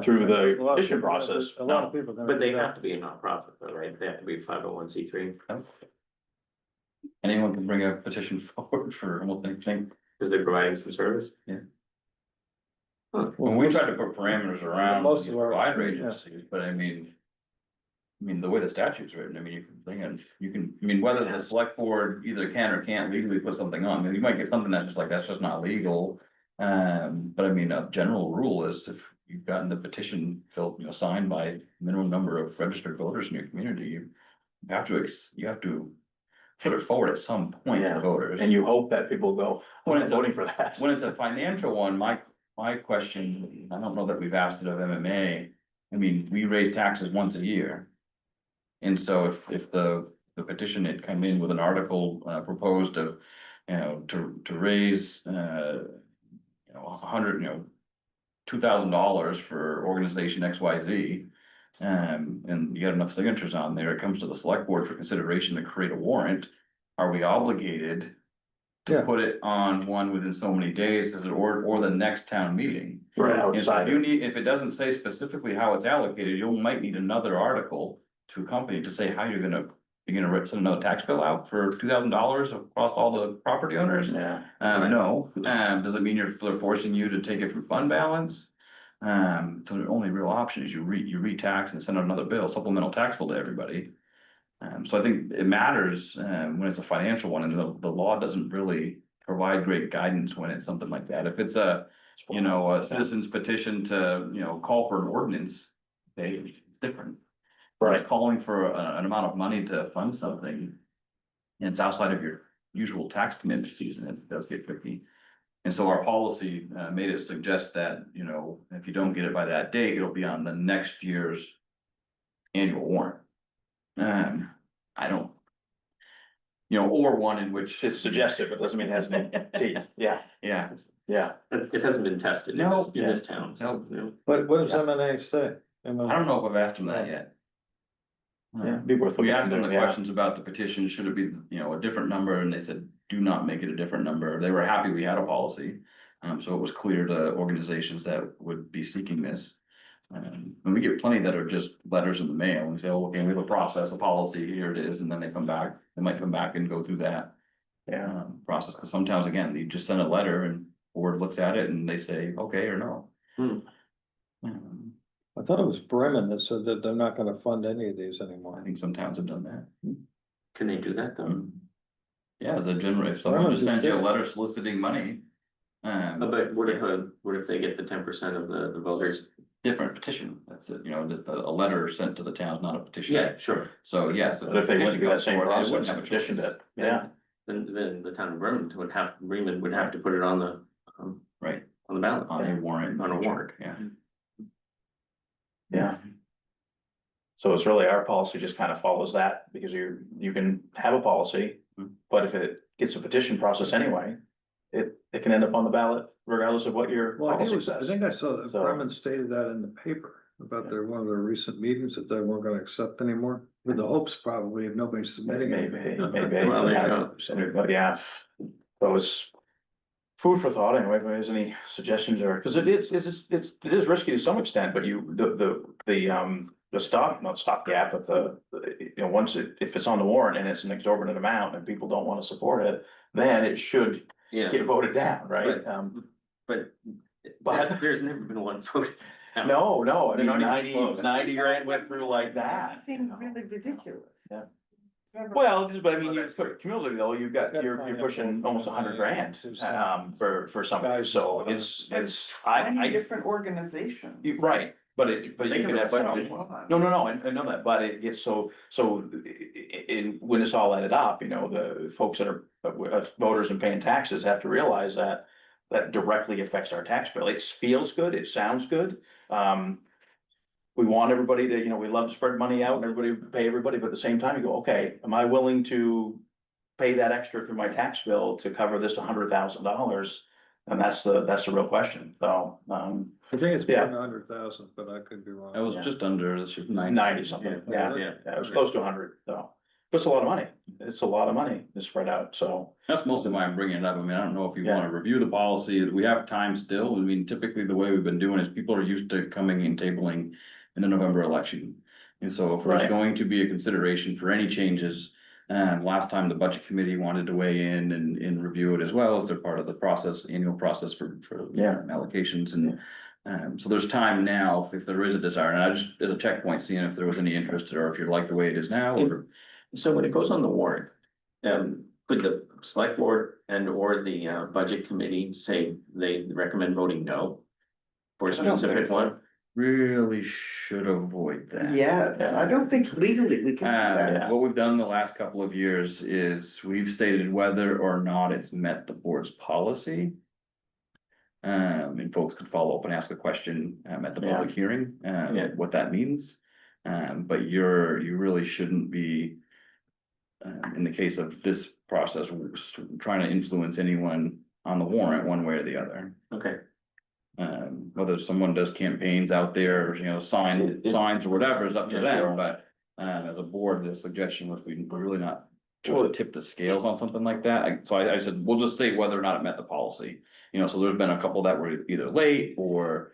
through the A lot of petition people never- process, A lot no. of people. never But they do that. have to be a nonprofit, though, right? They have to be 501(c)(3), anyone can bring a petition forward for almost anything. because they're providing some service. When we try to put parameters around Most these of our- provider yeah. agencies, but I mean. The way the statute's written, you can bring in, whether the select board either can or can't legally put something on, you might get something that's just not legal. But a general rule is if you've gotten the petition filled, signed by minimum number of registered voters in your community, you have to. Put it forward at some point Yeah. to voters. And you hope that people go, When I'm it's a- voting for that. When it's a financial one, my question, I don't know that we've asked it of MMA. I mean, we raise taxes once a year. And so if the petition had come in with an article proposed of, you know, to raise you know, $2,000 for organization XYZ. And you got enough signatures on there, it comes to the select board for consideration to create a warrant. Are we obligated to Yeah. put it on one within so many days, is it, or the next town meeting? Right And so outside. you need, if it doesn't say specifically how it's allocated, you might need another article to accompany to say how you're gonna send another tax bill out for $2,000 across all the property owners? Yeah. No, does it mean they're forcing you to take it from fund balance? So the only real option is you re-tax and send out another bill, supplemental tax bill to everybody. So I think it matters, when it's a financial one, and the law doesn't really provide great guidance when it's something like that. If it's a, you know, a citizen's petition to, you know, call for an ordinance, okay, it's different. But it's calling for an amount of money to fund something, and it's outside of your usual tax commitment season, it does get tricky. And so our policy made it suggest that, you know, if you don't get it by that date, it'll be on the next year's annual warrant. I don't. You know, or one in which. It's suggestive, it doesn't mean it has any teeth, yeah, Yeah, yeah. It hasn't been tested in No, this town, so, you know. What does M&A say? I don't know if I've asked him that yet. Yeah, be worth We looking asked them into, the yeah. questions about the petition, should it be, you know, a different number, and they said, do not make it a different number, they were happy we had a policy. So it was clear to organizations that would be seeking this. And we get plenty that are just letters in the mail, and say, oh, okay, we have a process, a policy, here it is, and then they come back, they might come back and go through that. Yeah, Process, because sometimes, again, you just send a letter and board looks at it and they say, okay or no. Hmm. I thought it was Bremen that said that they're not gonna fund any of these I anymore. think some towns have done that. Can they do that though? Yeah, as a general, if someone Bremen just just sends you a did. letter soliciting money. But what if they get the 10% of the voters? Different petition, that's it, you know, just a letter sent to the town, not a petition. Yeah, sure. So, yes. but if they went through that same process, a petition that, yeah, Then the town of Bremen would have to put it on the, Right, on the ballot. on a warrant. On a warrant. Yeah. yeah. So it's really, our policy just kind of follows that, because you can have a policy, but if it gets a petition process anyway. It can end up on the ballot regardless of what your Well, I policy think says. I saw that So- Bremen stated that in the paper about one of their recent meetings that they weren't gonna accept anymore. With the hopes probably of nobody submitting it. Maybe, Well, there you yeah, go. but yeah, so it's food for thought anyway, if there's any suggestions, or, because it is risky to some extent, but the stopgap, but you know, if it's on the warrant and it's an exorbitant amount and people don't want to support it, then it should Yeah, get voted down, right? but But- there's never been one vote. No, I They're mean, not even close. 90 grand went through like that. Something really ridiculous. Yeah. Remember- Well, but I mean, you put cumulatively though, you're pushing almost 100 grand, for somebody, so it's, Many I. different organizations. Right, but you They can can have. budget. No, I know that, but it gets when it's all added up, you know, the folks that are voters and paying taxes have to realize that. That directly affects our tax bill, it feels good, it sounds good, we want everybody to, you know, we love to spread money out and everybody pay everybody, but at the same time, you go, okay, am I willing to pay that extra through my tax bill to cover this $100,000? And that's the real question, so, I think it's Yeah. more than 100,000, but I could be wrong. That was Yeah. just under, this should 90 something, Yeah. yeah, it was close to 100, so. But it's a lot of money, it's a lot of money to spread out, so. That's mostly why I'm bringing it up. I mean, I don't know if you Yeah. wanna review the policy. We have time still. I mean, typically the way we've been doing is people are used to coming and tabling in the November election. And so if there's Right. going to be a consideration for any changes, last time the budget committee wanted to weigh in and review it as well, as they're part of the process, annual process for Yeah. allocations and. So there's time now if there is a desire, and I just did a checkpoint seeing if there was any interest, or if you like the way it is now, or. So when it goes on the warrant, could the select board and or the budget committee say they recommend voting no? For a I don't think specific so. one? Really should avoid that. Yes, I don't think legally we can do that. What we've done the last couple of years is we've stated whether or not it's met the board's policy. And folks could follow up and ask a question, at the Yeah. public hearing, Yeah. what that means. But you really shouldn't be, in the case of this process, trying to influence anyone on the warrant one way or the other. Okay. Whether someone does campaigns out there, or, signs or whatever is up to Yeah, them, but, as a board, the suggestion was we're really not trying to tip the scales on something like that. So I said, we'll just say whether or not it met the policy. So there's been a couple that were either late or,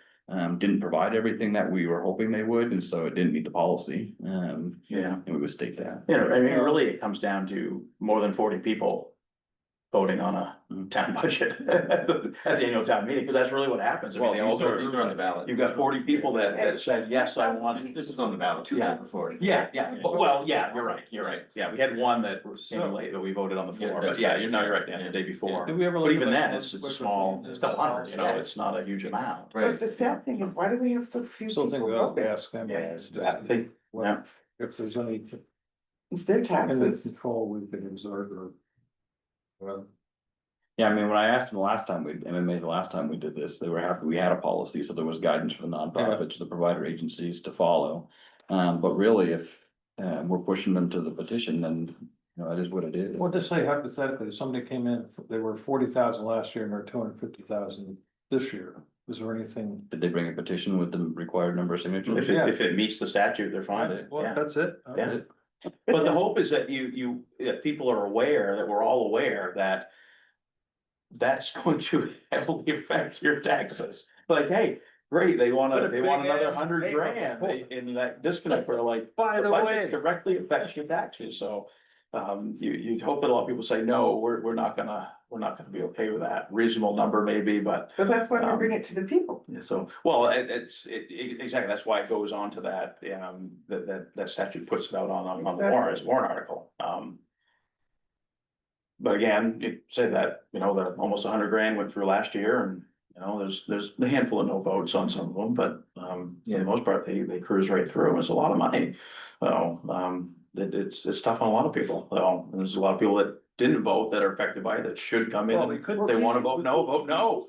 didn't provide everything that we were hoping they would, and so it didn't meet the policy. Yeah. And we would state that. Yeah, I mean, really, it comes down to more than 40 people voting on a town budget at the annual town meeting, because that's really what happens. I mean, they all These are on the ballot. You've got 40 people that said, yes, I want. This is on the ballot too, Yeah. before. Yeah, well, yeah, you're right. Yeah, we had one that came late that we voted on the floor, Yeah, but that's yeah, right. you're right, Dan, the day before. Did we ever? But look even at then, that? it's a small, it's a couple hundred, it's not a huge amount. But the sad thing is, why do we have so few Still people think we ought to voting? ask them. Yeah, it's, I think, yeah. If there's any, It's their any taxes. control we can exert or. Well, Yeah, I mean, when I asked them the last time MMA, the last time we did this, they were happy, we had a policy, so there was guidance for the nonprofits, the provider agencies to follow. But really, if, we're pushing them to the petition, then, that is what it is. well, just say hypothetically, somebody came in, they were 40,000 last year and they're 250,000 this year. Is there anything? Did they bring a petition with the required number of signatures? If it meets the statute, they're fine. Well, Yeah. that's it. Yeah. But the hope is that that people are aware, that we're all aware that that's going to heavily affect your taxes. Like, hey, great, they want Put a another big 100 ad grand before. in that disconnect for like. By the budget way. Directly affects your taxes, so, you'd hope that a lot of people say, no, we're not gonna be okay with that. Reasonable number maybe, but. But that's why we bring it to the people. So, well, exactly, that's why it goes on to that, that statute puts it out on the warrant, as a warrant article. But again, you say that, that almost 100 grand went through last year, and, there's a handful of no votes on some of them, but, for the most part, they cruise right through, it's a lot of money. So, it's tough on a lot of people, so, there's a lot of people that didn't vote that are affected by it, that should come in, Well, and we could. if they wanna vote no.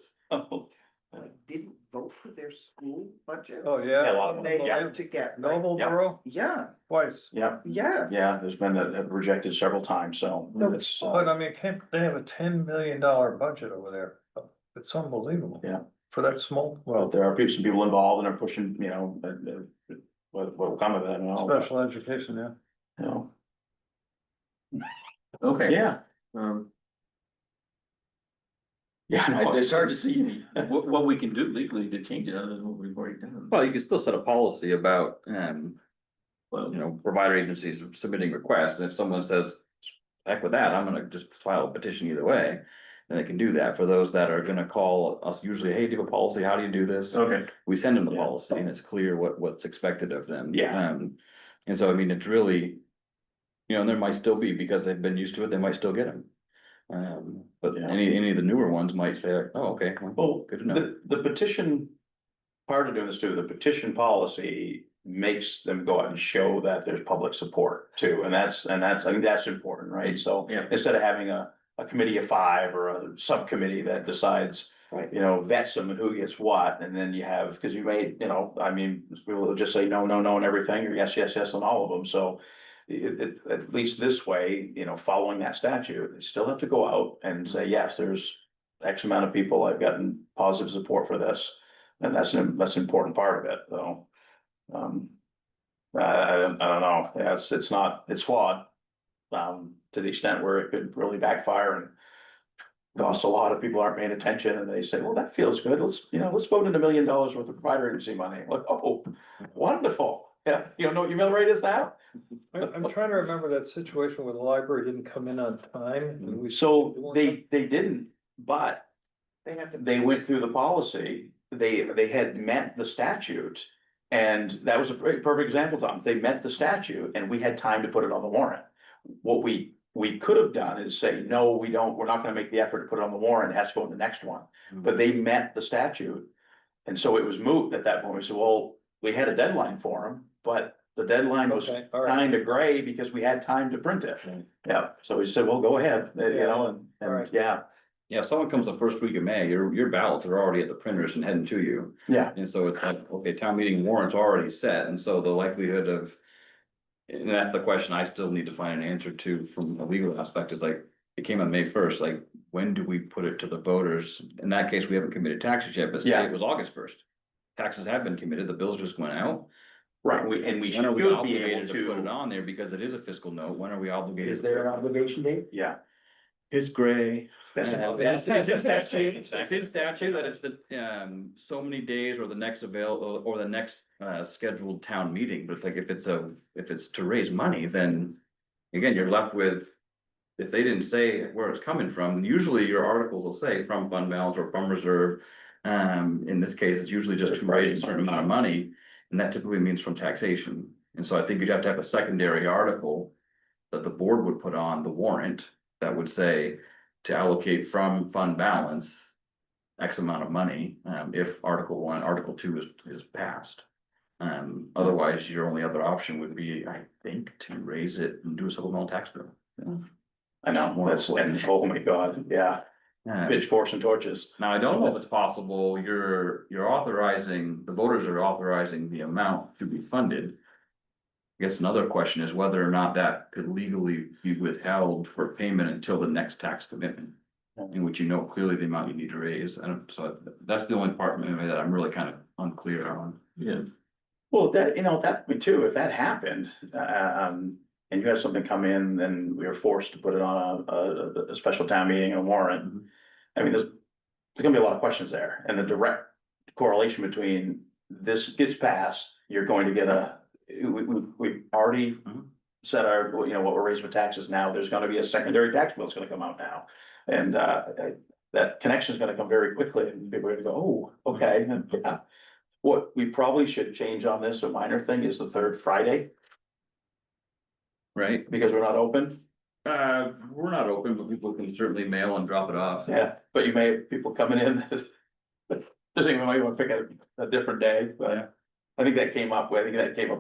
Didn't vote for their school budget. Oh, Yeah, a yeah. lot of them, They yeah. had to get, like, Noblesboro, yeah, twice. Yeah, yeah. there's been that rejected several times, so it's, But I mean, they have a $10 million budget over there. It's unbelievable. Yeah. For that small, well, well, there are some people involved and are pushing, what will come of it, I don't know. but, special education, yeah. You know, Okay. yeah, yeah, no, It's hard to see. what we can do legally to change it other than what we've already done. Well, you can still set a policy about, Well, provider agencies submitting requests, and if someone says, heck with that, I'm gonna just file a petition either way. Then they can do that. For those that are gonna call us usually, hey, do you have a policy? How do you do this? Okay, We send them the Yeah. policy and it's clear what's expected of them. Yeah. And so, I mean, it's really, and there might still be, because they've been used to it, they might still get them. But Yeah. any of the newer ones might say, oh, okay, well, good to know. the petition, part of doing this too, the petition policy makes them go out and show that there's public support too, and that's, I think that's important, right? So Yeah. instead of having a committee of 5 or a subcommittee that decides, Right. vets them and who gets what, and then you have, because you may, I mean, people will just say no, no, no, and everything, or yes, yes, yes on all of them, so. At least this way, following that statute, they still have to go out and say, yes, there's X amount of people, I've gotten positive support for this. And that's an important part of it, though. I don't know, yeah, it's flawed. To the extent where it could really backfire and. Cost a lot of people aren't paying attention and they say, well, that feels good, let's vote in $1 million worth of provider agency money, like, oh, wonderful. Yeah, you know what your mill rate is now? I'm trying to remember that situation where the library didn't come in on time and we. So they didn't, but they went through the policy, they had met the statute. And that was a perfect example, Tom, they met the statute and we had time to put it on the warrant. What we could have done is say, no, we're not gonna make the effort to put it on the warrant, it has to go in the next one. But they met the statute. And so it was moot at that point, we said, well, we had a deadline for them, but the deadline was Okay, all right. kind of gray because we had time to print it. Right. Yeah, so we said, well, go ahead, and All right. yeah. Yeah, if someone comes the first week of May, your ballots are already at the printers and heading to you. Yeah, And so it's like, okay, town meeting warrant's already set, and so the likelihood of. And that's the question I still need to find an answer to from a legal aspect, is like, it came on May 1st, like, when do we put it to the voters? In that case, we haven't committed taxes yet, but say Yeah. it was August 1st. Taxes have been committed, the bills just went out. right, we When should are we be able obligated to put it to, on there, because it is a fiscal note, when are we obligated? is there an obligation date? Yeah. It's gray. That's It's in statute, it's in statute that it's the, so many days or the next or the next, scheduled town meeting, but it's like, if it's to raise money, then. Again, you're left with, if they didn't say where it's coming from, usually your articles will say from fund balance or from reserve. In this case, it's usually just to raise a certain amount of money, and that typically means from taxation. And so I think you'd have to have a secondary article that the board would put on the warrant that would say to allocate from fund balance X amount of money, if Article 1, Article 2 is passed. Otherwise, your only other option would be, I think, to raise it and do a supplemental tax bill. I know, that's, and oh my God, yeah, pitchforks and torches. Now, I don't know if it's possible, you're authorizing, the voters are authorizing the amount to be funded. I guess another question is whether or not that could legally be withheld for payment until the next tax commitment. In which you know clearly the amount you need to raise, and so that's the only part maybe that I'm really kind of unclear on. Yeah. Well, that, that me too, if that happened, and you had something come in, then we were forced to put it on a special town meeting and a warrant. I mean, there's gonna be a lot of questions there, and the direct correlation between this gets passed, you're going to get we already set our, what we're raising for taxes now, there's gonna be a secondary tax bill that's gonna come out now. And, that connection is gonna come very quickly, and people are gonna go, oh, okay, yeah. What we probably should change on this, a minor thing, is the third Friday, Right, because we're not open. we're not open, but people can certainly mail and drop it off. Yeah, but you may have people coming in, just even might want to pick a different day, Yeah. but. I think that came up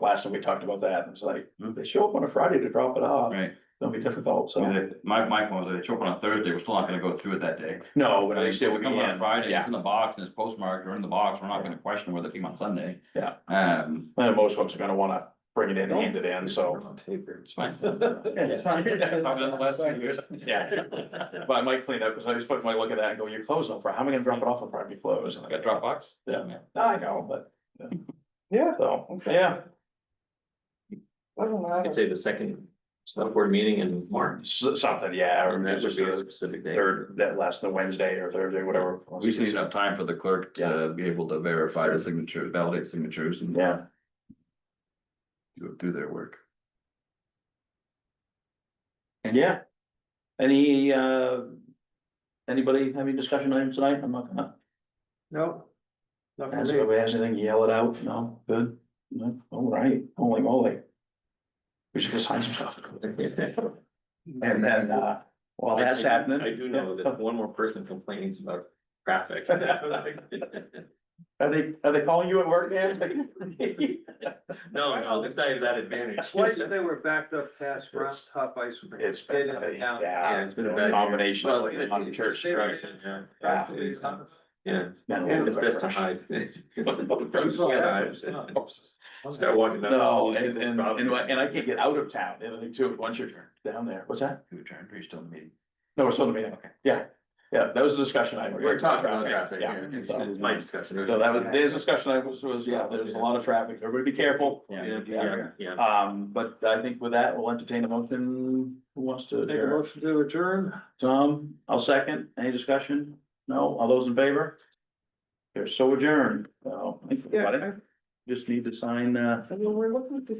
last time we talked about that, and it's like, they show up on a Friday to drop it off, Right, it'll be difficult, I mean, so. my point was that they show up on a Thursday, we're still not gonna go through it that day. No, but I But still it would comes be on a in, Friday, it's yeah, in the box and it's postmarked or in the box, we're not gonna question whether it came on Sunday. Yeah. Um, and most folks are gonna wanna bring it in, hand it in, so. it's fine. It's fine. It's how I've done the last 2 years. Yeah. But I might clean up, because I just might look at that and go, you're closed on Friday, how am I gonna drop it off on Friday, closed? And I got Dropbox. Yeah. I know, but. Yeah. So, yeah, Doesn't I'd matter. say the second select board meeting in March. something, yeah, or And that would just be a a specific day. third, that last Wednesday or Thursday, whatever. We just need enough time for the clerk to be able to verify the signatures, validate signatures and Yeah, do their work. and yeah. Any, anybody have any discussion items tonight? I'm not gonna No. Not for ask if me. anybody has anything, yell it out, no, good, no, all right, holy moly. We should go sign some stuff. And then, while that's happening. I do know that one more person complains about traffic. Are they calling you at work, Dan? No, it's not even that advantage. Twice they were backed up past Brown Top Ice Cream. It's been, Yeah, yeah, it's been a bad combination Well, of it's- on it's church the same strike. reason, yeah. Yeah. It's, yeah, Been a little it's bit best to rough. hide. Start walking down. No, and I can't get out of town, and I think too, once you're down there, what's that? You adjourned, or you still in the meeting? No, we're still in the meeting, okay, yeah, that was a discussion I. We're talking about traffic, Yeah, yeah, so it's my discussion. so that was, there's discussion yeah, there's a lot of traffic, everybody be careful. Yeah. But I think with that, we'll entertain a motion, who wants to? Make a motion to adjourn? Tom, I'll second, any discussion? No, all those in favor? They're so adjourned, so, Yeah, just need to sign, I mean, we're looking to